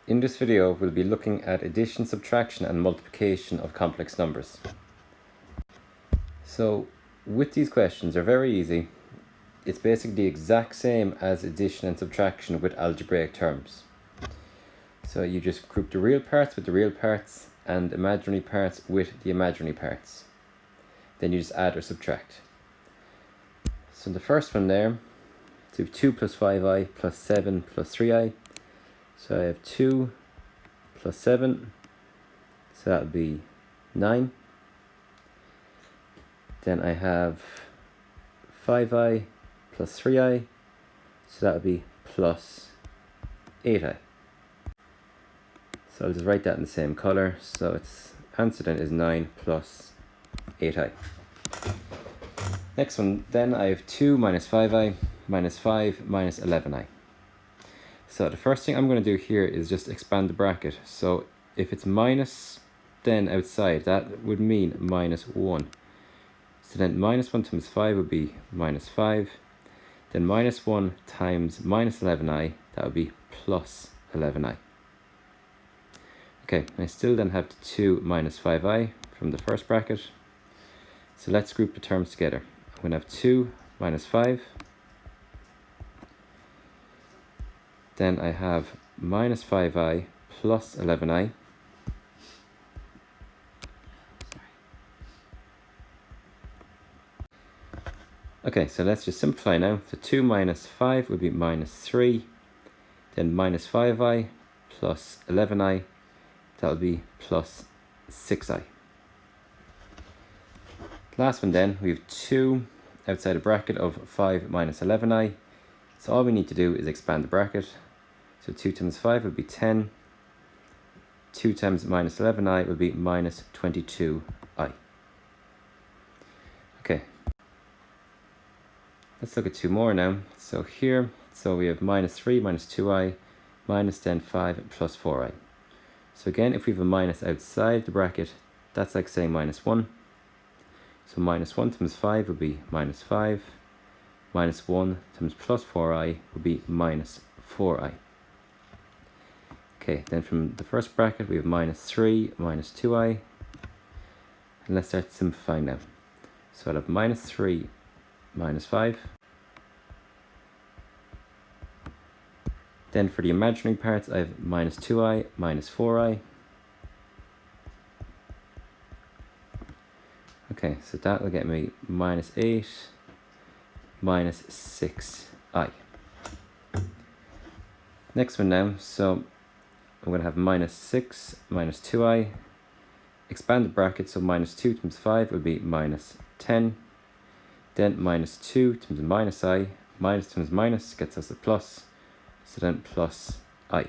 In this video, we'll be looking at addition, subtraction and multiplication of complex numbers. So with these questions, they're very easy. It's basically the exact same as addition and subtraction with algebraic terms. So you just group the real parts with the real parts and imaginary parts with the imaginary parts. Then you just add or subtract. So the first one there, so we have 2 plus 5i plus 7 plus 3i. So I have 2 plus 7, so that would be 9. Then I have 5i plus 3i, so that would be plus 8i. So I'll just write that in the same color. So its answer then is 9 plus 8i. Next one, then I have 2 minus 5i minus 5 minus 11i. So the first thing I'm going to do here is just expand the bracket. So if it's minus then outside, that would mean minus 1. So then minus 1 times 5 would be minus 5. Then minus 1 times minus 11i, that would be plus 11i. Okay, I still then have the 2 minus 5i from the first bracket. So let's group the terms together. I'm going to have 2 minus 5. Then I have minus 5i plus 11i. Okay, so let's just simplify now. So 2 minus 5 would be minus 3. Then minus 5i plus 11i, that would be plus 6i. Last one then, we have 2 outside a bracket of 5 minus 11i. So all we need to do is expand the bracket. So 2 times 5 would be 10. 2 times minus 11i would be minus 22i. Okay. Let's look at 2 more now. So here, so we have minus 3 minus 2i minus then 5 plus 4i. So again, if we have a minus outside the bracket, that's like saying minus 1. So minus 1 times 5 would be minus 5. Minus 1 times plus 4i would be minus 4i. Okay, then from the first bracket we have minus 3 minus 2i. And let's start simplifying now. So I'll have minus 3 minus 5. Then for the imaginary parts I have minus 2i minus 4i. Okay, so that will get me minus 8 minus 6i. Next one now, so I'm going to have minus 6 minus 2i. Expand the bracket, so minus 2 times 5 would be minus 10. Then minus 2 times minus I. Minus times minus gets us a plus, so then plus I.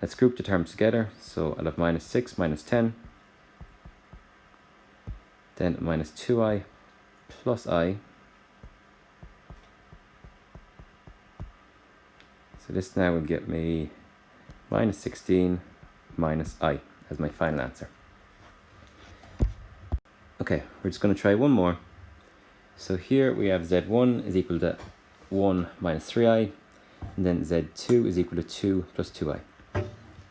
Let's group the terms together, so I'll have minus 6 minus 10. Then minus 2i plus I. So this now will get me minus 16 minus I as my final answer. Okay, we're just going to try one more. So here we have z1 is equal to 1 minus 3i, and then z2 is equal to 2 plus 2i.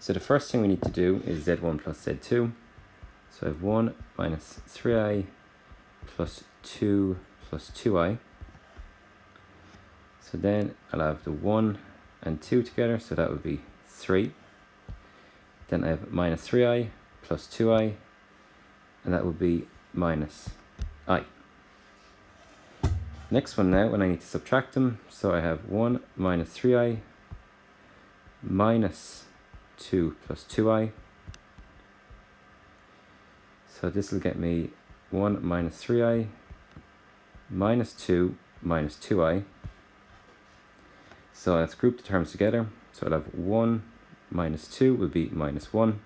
So the first thing we need to do is z1 plus z2. So I have 1 minus 3i plus 2 plus 2i. So then I'll have the 1 and 2 together, so that would be 3. Then I have minus 3i plus 2i, and that would be minus I. Next one now, when I need to subtract them, so I have 1 minus 3i minus 2 plus 2i. So this will get me 1 minus 3i minus 2 minus 2i. So let's group the terms together. So I'll have 1 minus 2 will be minus 1.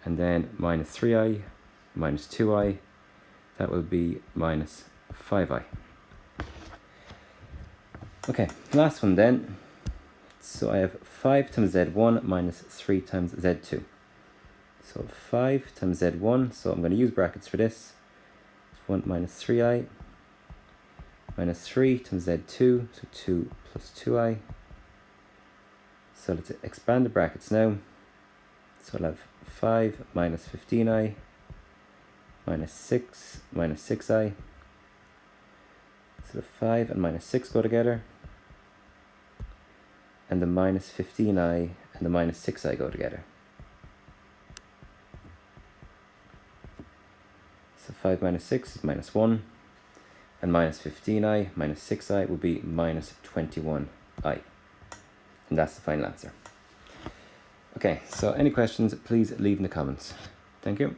And then minus 3i minus 2i, that will be minus 5i. Okay, last one then. So I have 5 times z1 minus 3 times z2. So 5 times z1, so I'm going to use brackets for this. 1 minus 3i minus 3 times z2, so 2 plus 2i. So let's expand the brackets now. So I'll have 5 minus 15i minus 6 minus 6i. So the 5 and minus 6 go together, and the minus 15i and the minus 6i go together. So 5 minus 6 is minus 1, and minus 15i minus 6i would be minus 21i. And that's the final answer. Okay, so any questions, please leave in the comments. Thank you.